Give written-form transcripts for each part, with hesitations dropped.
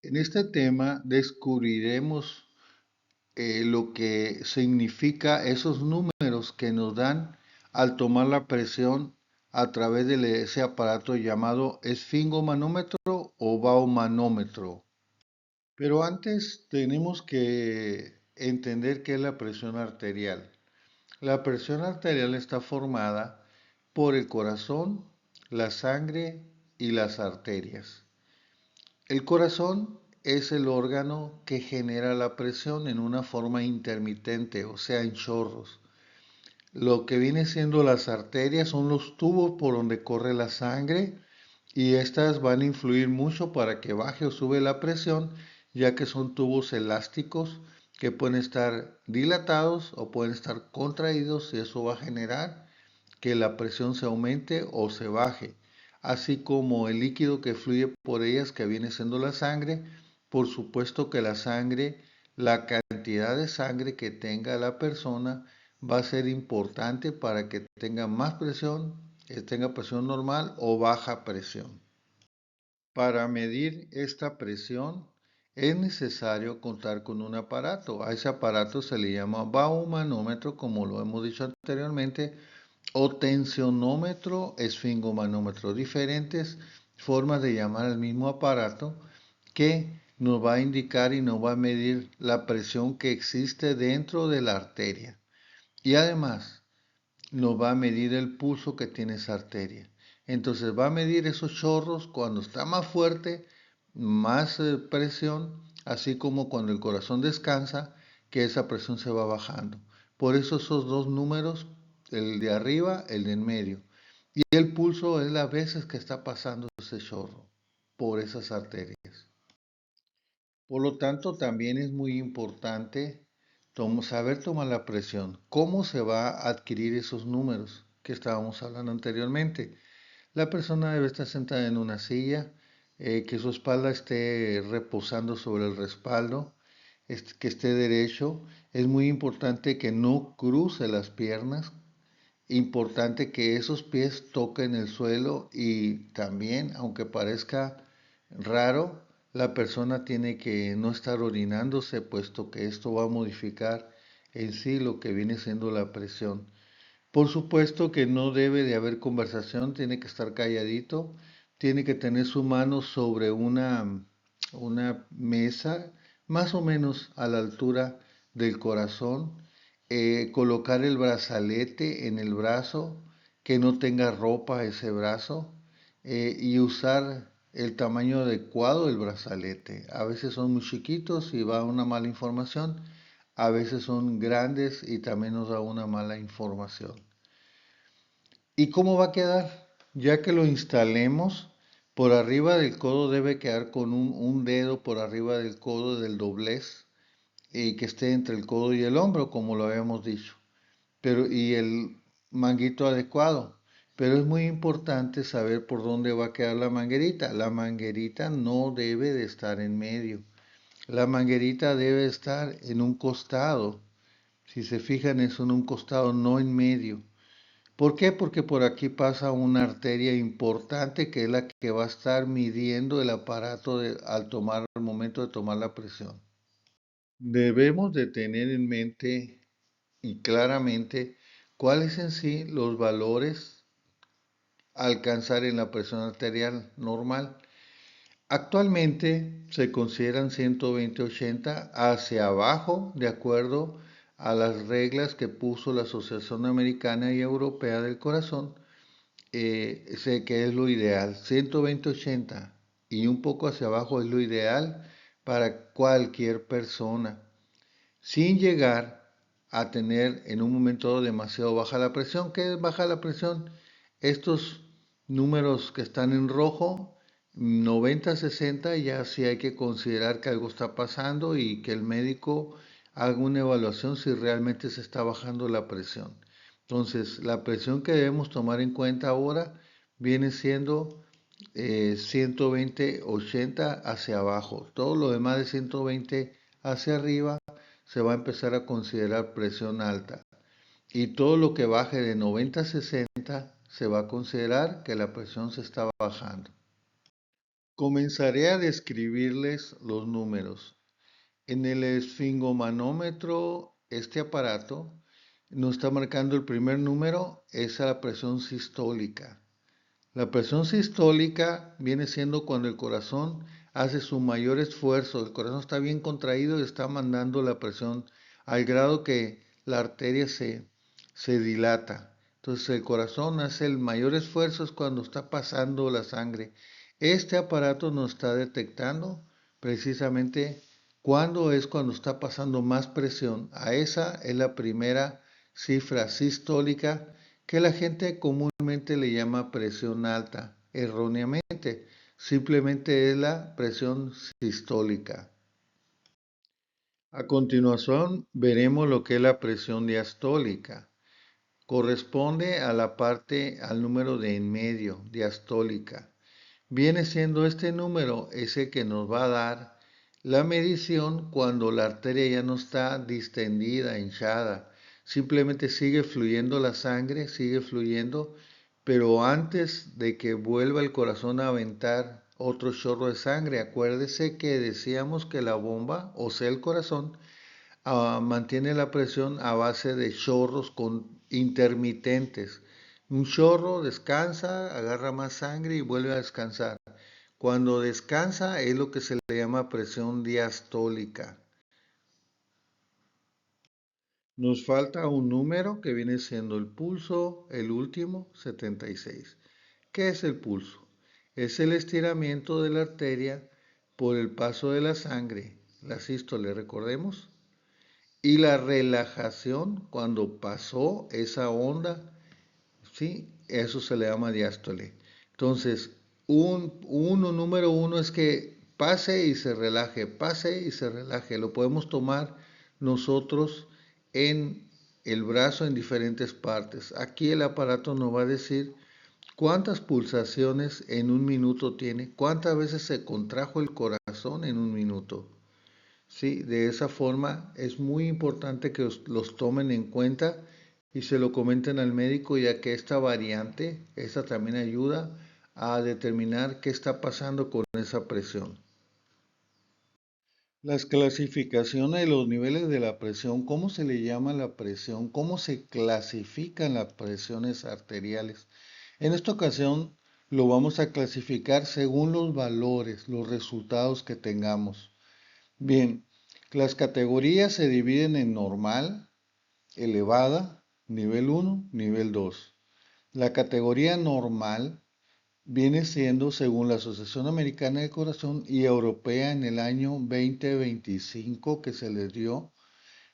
En este tema descubriremos lo que significa esos números que nos dan al tomar la presión a través de ese aparato llamado esfingomanómetro o baumanómetro. Pero antes tenemos que entender qué es la presión arterial. La presión arterial está formada por el corazón, la sangre y las arterias. El corazón es el órgano que genera la presión en una forma intermitente, o sea, en chorros. Lo que viene siendo las arterias son los tubos por donde corre la sangre y estas van a influir mucho para que baje o sube la presión, ya que son tubos elásticos que pueden estar dilatados o pueden estar contraídos y eso va a generar que la presión se aumente o se baje, así como el líquido que fluye por ellas que viene siendo la sangre. Por supuesto que la sangre, la cantidad de sangre que tenga la persona va a ser importante para que tenga más presión, que tenga presión normal o baja presión. Para medir esta presión es necesario contar con un aparato. A ese aparato se le llama baumanómetro, como lo hemos dicho anteriormente, o tensionómetro, esfingomanómetro, diferentes formas de llamar al mismo aparato que nos va a indicar y nos va a medir la presión que existe dentro de la arteria. Y además nos va a medir el pulso que tiene esa arteria. Entonces va a medir esos chorros cuando está más fuerte, más presión, así como cuando el corazón descansa, que esa presión se va bajando. Por eso esos dos números, el de arriba, el de en medio. Y el pulso es las veces que está pasando ese chorro por esas arterias. Por lo tanto, también es muy importante saber tomar la presión. ¿Cómo se va a adquirir esos números que estábamos hablando anteriormente? La persona debe estar sentada en una silla, que su espalda esté reposando sobre el respaldo, que esté derecho. Es muy importante que no cruce las piernas. Importante que esos pies toquen el suelo y también, aunque parezca raro, la persona tiene que no estar orinándose, puesto que esto va a modificar en sí lo que viene siendo la presión. Por supuesto que no debe de haber conversación, tiene que estar calladito, tiene que tener su mano sobre una mesa, más o menos a la altura del corazón, colocar el brazalete en el brazo, que no tenga ropa ese brazo, y usar el tamaño adecuado del brazalete. A veces son muy chiquitos y va una mala información, a veces son grandes y también nos da una mala información. ¿Y cómo va a quedar? Ya que lo instalemos, por arriba del codo debe quedar con un dedo por arriba del codo del doblez y que esté entre el codo y el hombro, como lo habíamos dicho. Y el manguito adecuado. Pero es muy importante saber por dónde va a quedar la manguerita. La manguerita no debe de estar en medio. La manguerita debe estar en un costado. Si se fijan, es en un costado, no en medio. ¿Por qué? Porque por aquí pasa una arteria importante que es la que va a estar midiendo el aparato al momento de tomar la presión. Debemos de tener en mente y claramente cuáles en sí los valores a alcanzar en la presión arterial normal. Actualmente se consideran 120-80 hacia abajo, de acuerdo a las reglas que puso la Asociación Americana y Europea del Corazón. Sé que es lo ideal. 120-80 y un poco hacia abajo es lo ideal para cualquier persona, sin llegar a tener en un momento dado demasiado baja la presión. ¿Qué es baja la presión? Estos números que están en rojo, 90-60, ya sí hay que considerar que algo está pasando y que el médico haga una evaluación si realmente se está bajando la presión. Entonces, la presión que debemos tomar en cuenta ahora viene siendo 120-80 hacia abajo. Todo lo demás de 120 hacia arriba se va a empezar a considerar presión alta. Y todo lo que baje de 90-60 se va a considerar que la presión se está bajando. Comenzaré a describirles los números. En el esfingomanómetro, este aparato nos está marcando el primer número, es la presión sistólica. La presión sistólica viene siendo cuando el corazón hace su mayor esfuerzo, el corazón está bien contraído y está mandando la presión al grado que la arteria se dilata. Entonces el corazón hace el mayor esfuerzo es cuando está pasando la sangre. Este aparato nos está detectando precisamente cuando está pasando más presión. A esa es la primera cifra sistólica que la gente comúnmente le llama presión alta, erróneamente. Simplemente es la presión sistólica. A continuación veremos lo que es la presión diastólica. Corresponde a la parte, al número de en medio, diastólica. Viene siendo este número ese que nos va a dar la medición cuando la arteria ya no está distendida, hinchada. Simplemente sigue fluyendo la sangre, sigue fluyendo, pero antes de que vuelva el corazón a aventar otro chorro de sangre, acuérdese que decíamos que la bomba, o sea el corazón, mantiene la presión a base de chorros intermitentes. Un chorro descansa, agarra más sangre y vuelve a descansar. Cuando descansa es lo que se le llama presión diastólica. Nos falta un número que viene siendo el pulso, el último, 76. ¿Qué es el pulso? Es el estiramiento de la arteria por el paso de la sangre, la sístole, recordemos, y la relajación cuando pasó esa onda, ¿sí? Eso se le llama diástole. Entonces, número uno es que pase y se relaje, pase y se relaje. Lo podemos tomar nosotros en el brazo en diferentes partes. Aquí el aparato nos va a decir cuántas pulsaciones en un minuto tiene, cuántas veces se contrajo el corazón en un minuto. Sí, de esa forma es muy importante que los tomen en cuenta y se lo comenten al médico, ya que esta variante, esta también ayuda a determinar qué está pasando con esa presión. Las clasificaciones de los niveles de la presión, ¿cómo se le llama la presión? ¿Cómo se clasifican las presiones arteriales? En esta ocasión lo vamos a clasificar según los valores, los resultados que tengamos. Bien, las categorías se dividen en normal, elevada, nivel 1, nivel 2. La categoría normal viene siendo, según la Asociación Americana del Corazón y Europea en el año 2025 que se les dio,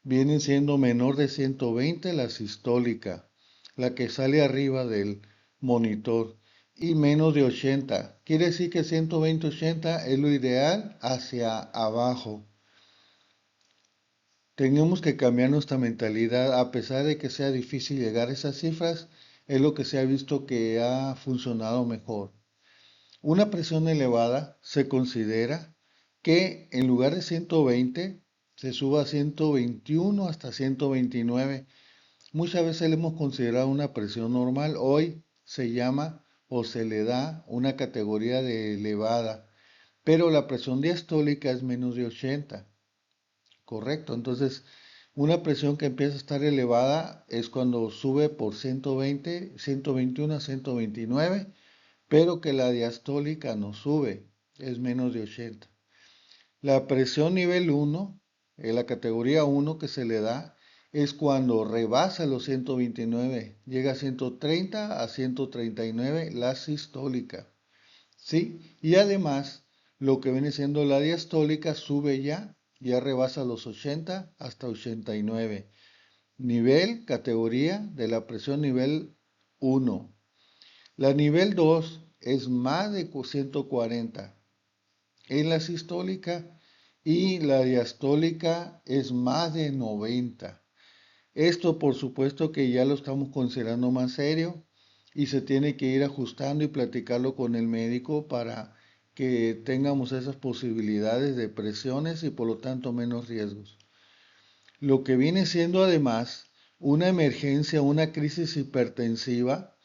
viene siendo menor de 120 la sistólica, la que sale arriba del monitor, y menos de 80. Quiere decir que 120-80 es lo ideal hacia abajo. Tenemos que cambiar nuestra mentalidad, a pesar de que sea difícil llegar a esas cifras, es lo que se ha visto que ha funcionado mejor. Una presión elevada se considera que en lugar de 120 se suba a 121 hasta 129. Muchas veces le hemos considerado una presión normal, hoy se llama o se le da una categoría de elevada, pero la presión diastólica es menos de 80. Correcto, entonces una presión que empieza a estar elevada es cuando sube por 120, 121 a 129, pero que la diastólica no sube, es menos de 80. La presión nivel 1, en la categoría 1 que se le da, es cuando rebasa los 129, llega a 130 a 139 la sistólica. ¿Sí? Y además, lo que viene siendo la diastólica sube ya rebasa los 80 hasta 89. Nivel, categoría de la presión nivel 1. La nivel 2 es más de 140 en la sistólica y la diastólica es más de 90. Esto por supuesto que ya lo estamos considerando más serio y se tiene que ir ajustando y platicarlo con el médico para que tengamos esas posibilidades de presiones y por lo tanto menos riesgos. Lo que viene siendo además una emergencia, una crisis hipertensiva,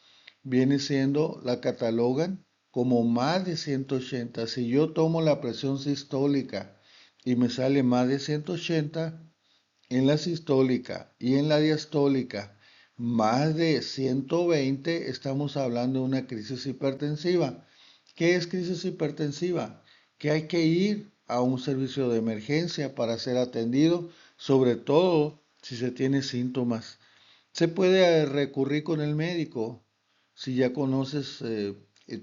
viene siendo, la catalogan como más de 180. Si yo tomo la presión sistólica y me sale más de 180, en la sistólica y en la diastólica más de 120, estamos hablando de una crisis hipertensiva. ¿Qué es crisis hipertensiva? Que hay que ir a un servicio de emergencia para ser atendido, sobre todo si se tiene síntomas. Se puede recurrir con el médico si ya conoces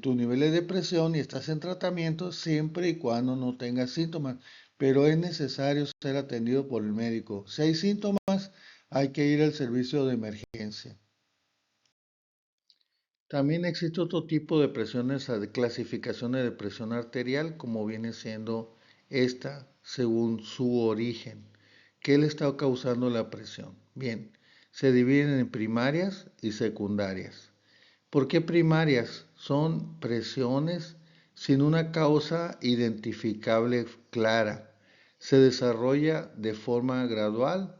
tus niveles de presión y estás en tratamiento, siempre y cuando no tengas síntomas, pero es necesario ser atendido por el médico. Si hay síntomas, hay que ir al servicio de emergencia. También existe otro tipo de presiones, de clasificaciones de presión arterial, como viene siendo esta según su origen. ¿Qué le está causando la presión? Bien, se dividen en primarias y secundarias. ¿Por qué primarias? Son presiones sin una causa identificable clara. Se desarrolla de forma gradual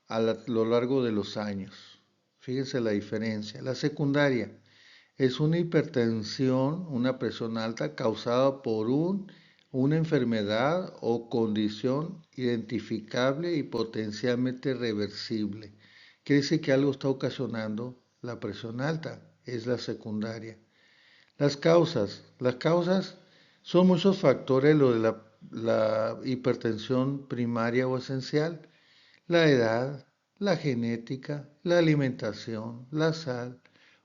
a lo largo de los años. Fíjense la diferencia. La secundaria es una hipertensión, una presión alta causada por una enfermedad o condición identificable y potencialmente reversible. Quiere decir que algo está ocasionando la presión alta, es la secundaria. Las causas son muchos factores, lo de la hipertensión primaria o esencial, la edad, la genética, la alimentación, la sal,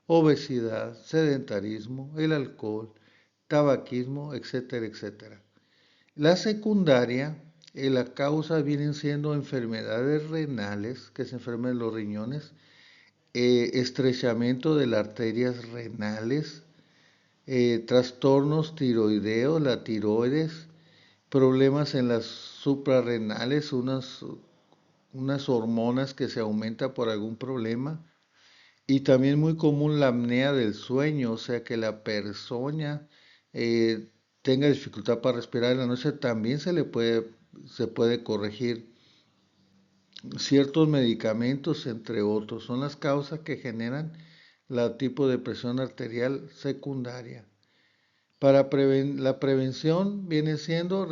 obesidad, sedentarismo, el alcohol, tabaquismo, etcétera, etcétera. La secundaria, la causa vienen siendo enfermedades renales, que se enferman los riñones, estrechamiento de las arterias renales, trastornos tiroideos, la tiroides, problemas en las suprarrenales, unas hormonas que se aumentan por algún problema, y también muy común la apnea del sueño, o sea que la persona eh, tenga dificultad para respirar en la noche, también se puede corregir. Ciertos medicamentos, entre otros, son las causas que generan el tipo de presión arterial secundaria. La prevención viene siendo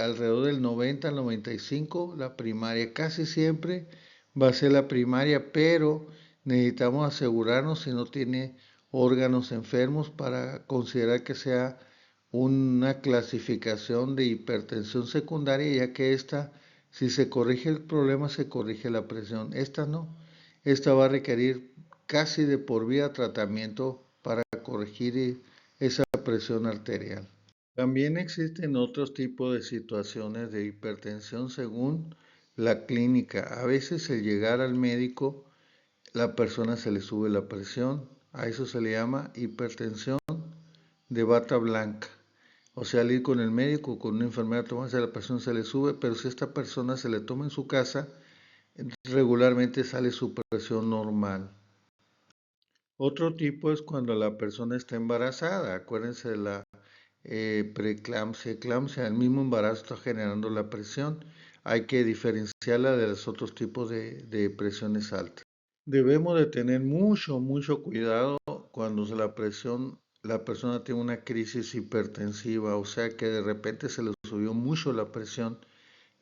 alrededor del 90 al 95, la primaria. Casi siempre va a ser la primaria, pero necesitamos asegurarnos si no tiene órganos enfermos para considerar que sea una clasificación de hipertensión secundaria, ya que si se corrige el problema, se corrige la presión. Esta no. Esta va a requerir casi de por vida tratamiento para corregir esa presión arterial. También existen otros tipos de situaciones de hipertensión según la clínica. A veces al llegar al médico, la persona se le sube la presión. A eso se le llama hipertensión de bata blanca. O sea, al ir con el médico, con una enfermera tomándose la presión se le sube, pero si esta persona se le toma en su casa, regularmente sale su presión normal. Otro tipo es cuando la persona está embarazada. Acuérdense de la preeclampsia, eclampsia. El mismo embarazo está generando la presión. Hay que diferenciarla de los otros tipos de presiones altas. Debemos de tener mucho, mucho cuidado cuando la persona tiene una crisis hipertensiva, o sea que de repente se le subió mucho la presión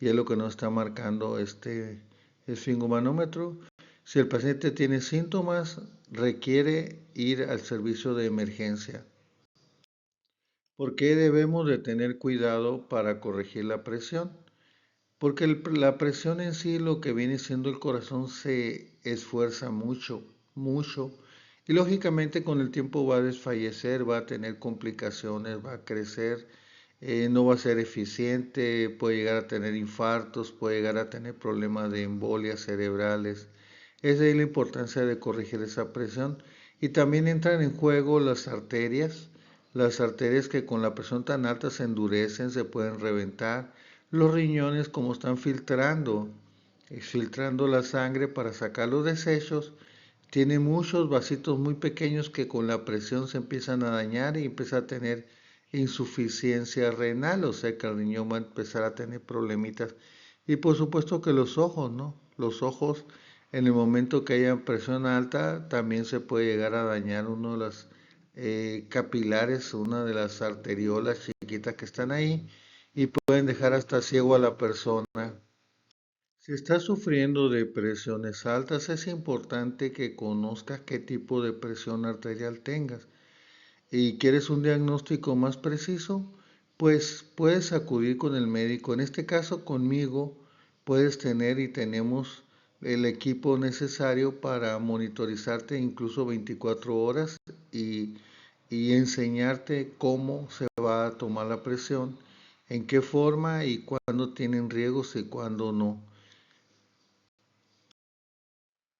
y es lo que nos está marcando este esfingomanómetro. Si el paciente tiene síntomas, requiere ir al servicio de emergencia. ¿Por qué debemos de tener cuidado para corregir la presión? Porque la presión en sí, lo que viene siendo el corazón, se esfuerza mucho, mucho. Y lógicamente con el tiempo va a desfallecer, va a tener complicaciones, va a crecer, no va a ser eficiente, puede llegar a tener infartos, puede llegar a tener problemas de embolias cerebrales. Esa es la importancia de corregir esa presión. Y también entran en juego las arterias que con la presión tan alta se endurecen, se pueden reventar. Los riñones, como están filtrando la sangre para sacar los desechos, tienen muchos vasitos muy pequeños que con la presión se empiezan a dañar y empieza a tener insuficiencia renal, o sea que el riñón va a empezar a tener problemitas. Y por supuesto que los ojos, ¿no? Los ojos En el momento que haya presión alta, también se puede llegar a dañar uno de las capilares, una de las arteriolas chiquitas que están ahí, y pueden dejar hasta ciego a la persona. Si estás sufriendo de presiones altas, es importante que conozcas qué tipo de presión arterial tengas. Y quieres un diagnóstico más preciso, pues puedes acudir con el médico. En este caso, conmigo puedes tener y tenemos el equipo necesario para monitorizarte incluso 24 horas y, y enseñarte cómo se va a tomar la presión, en qué forma y cuándo tienen riesgos y cuándo no.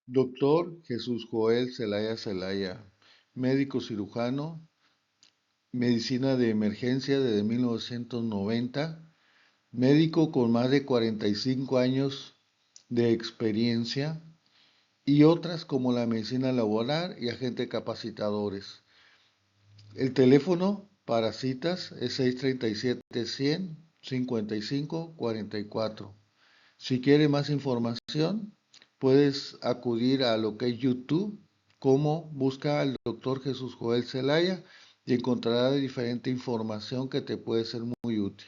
Doctor Jesús Joel Zelaya Zelaya, médico cirujano, medicina de emergencia desde 1990, médico con más de 45 años de experiencia y otras como la medicina laboral y agentes capacitadores. El teléfono para citas es 637-100-5544. Si quieres más información, puedes acudir a lo que es YouTube, como busca al doctor Jesús Joel Zelaya y encontrará diferente información que te puede ser muy útil.